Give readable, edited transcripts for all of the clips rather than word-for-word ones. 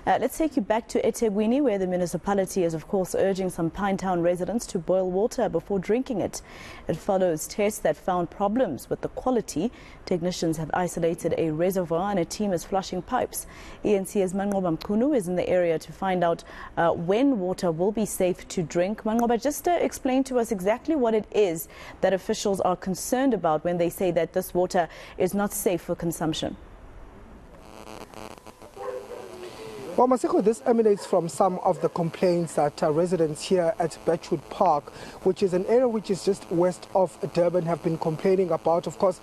Let's take you back to eThekwini, where the municipality is, of course, urging some Pinetown residents to boil water before drinking it. It follows tests that found problems with the quality. Technicians have isolated a reservoir and a team is flushing pipes. ENC's Mangoba Mkunu is in the area to find out when water will be safe to drink. Mangoba, just explain to us exactly what it is that officials are concerned about when they say that this water is not safe for consumption. Well, Masiko, this emanates from some of the complaints that residents here at Birchwood Park, which is an area which is just west of Durban, have been complaining about. Of course,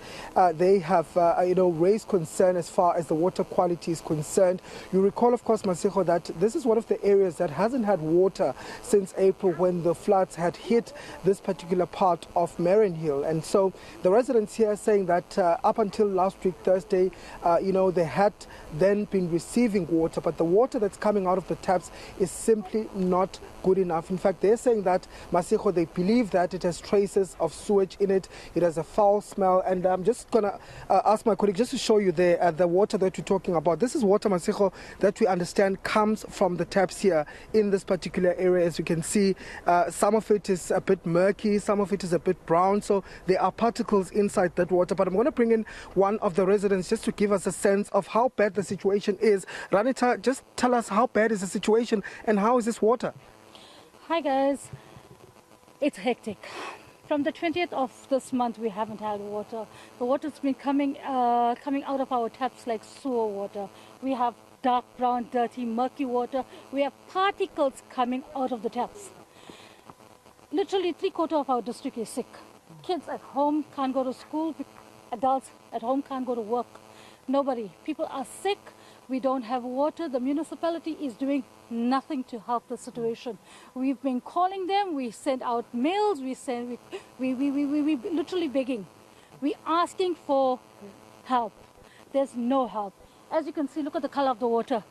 they have, raised concern as far as the water quality is concerned. You recall, of course, Masiko, that this is one of the areas that hasn't had water since April, when the floods had hit this particular part of Marion And so the residents here are saying that up until last week, Thursday, they had then been receiving water, but the water that's coming out of the taps is simply not good enough. In fact, they're saying that, Masiko, they believe that it has traces of sewage in it. It has a foul smell. And I'm just going to ask my colleague just to show you there the water that we're talking about. This is water, Masiko, that we understand comes from the taps here in this particular area. As you can see, some of it is a bit murky, some of it is a bit brown. So there are particles inside that water. But I'm going to bring in one of the residents just to give us a sense of how bad the situation is. Ranita, just tell us, how bad is the situation and how is this water? Hi guys, it's hectic. From the 20th of this month we haven't had water. The water's been coming out of our taps like sewer water. We have dark brown, dirty, murky water. We have particles coming out of the taps. Literally 3/4 of our district is sick. Kids at home can't go to school. Adults at home can't go to work. Nobody. People are sick. We don't have water. The municipality is doing nothing to help the situation. We've been calling them. We send out mails. We literally begging. We asking for help. There's no help. As you can see, look at the color of the water.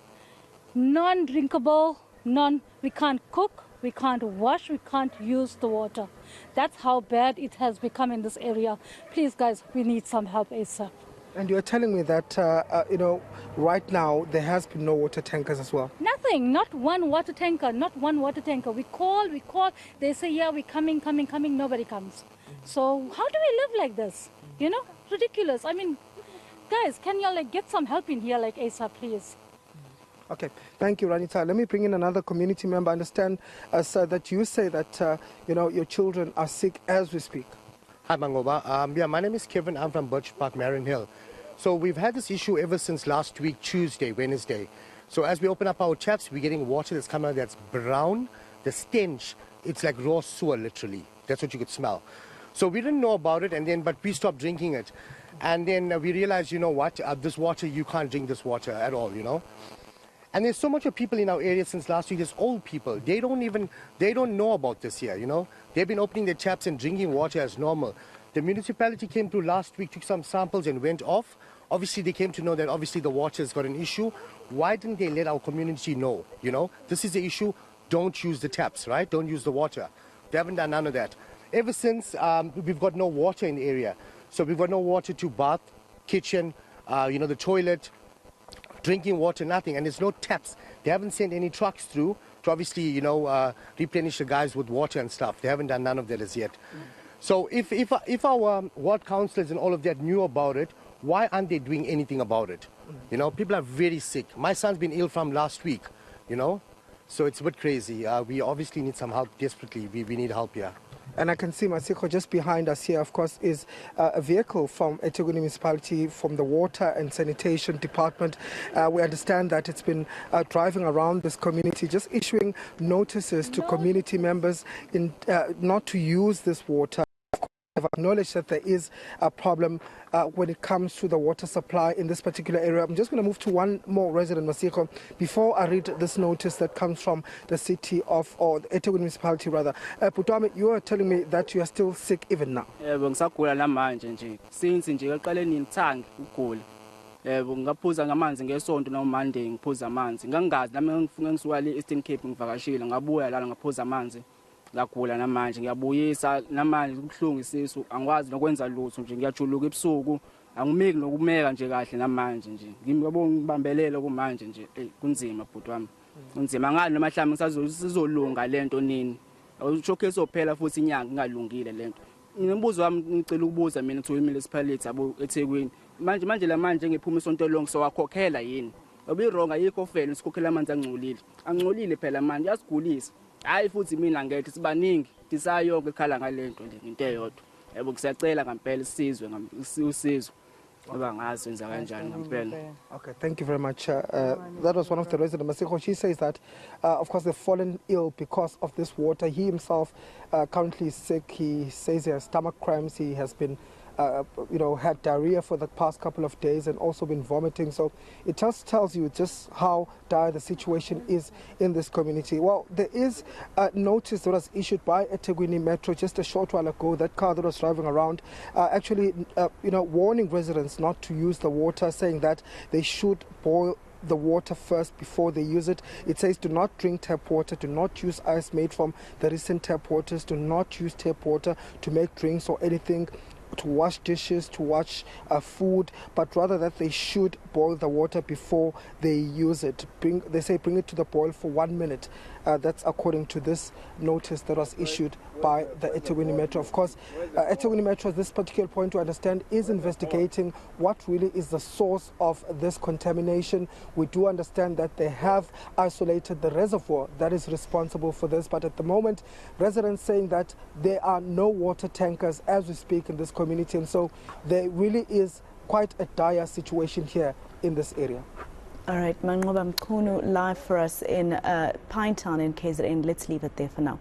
Non-drinkable, we can't cook, we can't wash, we can't use the water. That's how bad it has become in this area. Please, guys, we need some help ASAP. And you're telling me that, right now there has been no water tankers as well? Nothing, not one water tanker, not one water tanker. We call, they say, yeah, we're coming, nobody comes. So how do we live like this? Ridiculous. I mean, guys, can you get some help in here like ASAP, please? Okay, thank you, Ranita. Let me bring in another community member. I understand, sir, that you say that, your children are sick as we speak. Hi, Mangoba. My name is Kevin. I'm from Birch Park, Marion Hill. So we've had this issue ever since last week, Tuesday, Wednesday. So as we open up our taps, we're getting water that's coming out that's brown. The stench, it's like raw sewer, literally. That's what you could smell. So we didn't know about it, but we stopped drinking it. And then we realized, you know what, this water, you can't drink this water at all, And there's so much of people in our area since last week. There's old people. They don't know about this here, They've been opening their taps and drinking water as normal. The municipality came through last week, took some samples and went off. Obviously, they came to know that obviously the water's got an issue. Why didn't they let our community know, This is the issue. Don't use the taps, right? Don't use the water. They haven't done none of that. Ever since, we've got no water in the area. So we've got no water to bath, kitchen, the toilet, drinking water, nothing. And there's no taps. They haven't sent any trucks through to obviously, replenish the guys with water and stuff. They haven't done none of that as yet. So if our ward councillors and all of that knew about it, why aren't they doing anything about it? People are very sick. My son's been ill from last week, So it's a bit crazy. We obviously need some help desperately. We need help here. And I can see, Masiko, just behind us here, of course, is a vehicle from eThekwini Municipality, from the Water and Sanitation Department. We understand that it's been driving around this community, just issuing notices to community members not to use this water. I've acknowledged that there is a problem when it comes to the water supply in this particular area. I'm just going to move to one more resident, Masiko, before I read this notice that comes from the city or the eThekwini municipality rather. Putame, you are telling me that you are still sick even now. Since ngaphuza ngamanzi ngesonto no Monday ngiphuza amanzi ngangazi nami ngisuka le Eastern Cape ngivakashile ngabuya la ngaphuza amanzi ngagula namanje ngiyabuyisa namanje kubhlungu isisu angikwazi nokwenza lutho nje ngiyajuluka ebusuku angimiki nokumeka nje kahle namanje nje ngiyabonga ngibambelele kumanje nje kunzima bhuti wami kunzima ngani noma mhlawumbe sizolunga lento nini awushokhe sophela futhi inyanga ingalungile lento ngimbuzo wami ngicela ukubuza mina to municipality abo eThekwini manje lamanje ngiphuma isonto lonke sowakhokhela yini obirong ayikho fela sikhokhela amanzi angcolile phela manje yasigulisa hayi futhi mina ngethi sibaningi disayonke ekhala ngalento nje into eyodwa yebo kusacela ngempela isizwe usizo ngoba ngazi wenza kanjani ngempela. Okay, thank you very much. That was one of the residents. Masiko, she says that, of course, they've fallen ill because of this water. He himself currently is sick. He says he has stomach cramps. He has been, had diarrhea for the past couple of days and also been vomiting. So it just tells you just how dire the situation is in this community. Well, there is a notice that was issued by eThekwini Metro just a short while ago. That car that was driving around actually, warning residents not to use the water, saying that they should boil the water first before they use it. It says do not drink tap water, do not use ice made from the recent tap waters, do not use tap water to make drinks or anything, to wash dishes, to wash food, but rather that they should boil the water before they use it. They say bring it to the boil for 1 minute. That's according to this notice that was issued by the eThekwini Metro. Of course, eThekwini Metro at this particular point, to understand, is investigating what really is the source of this contamination. We do understand that they have isolated the reservoir that is responsible for this, but at the moment, residents saying that there are no water tankers as we speak in this community, and so there really is quite a dire situation here in this area. All right, Mangoba Mkhunu live for us in Pinetown in KZN. Let's leave it there for now.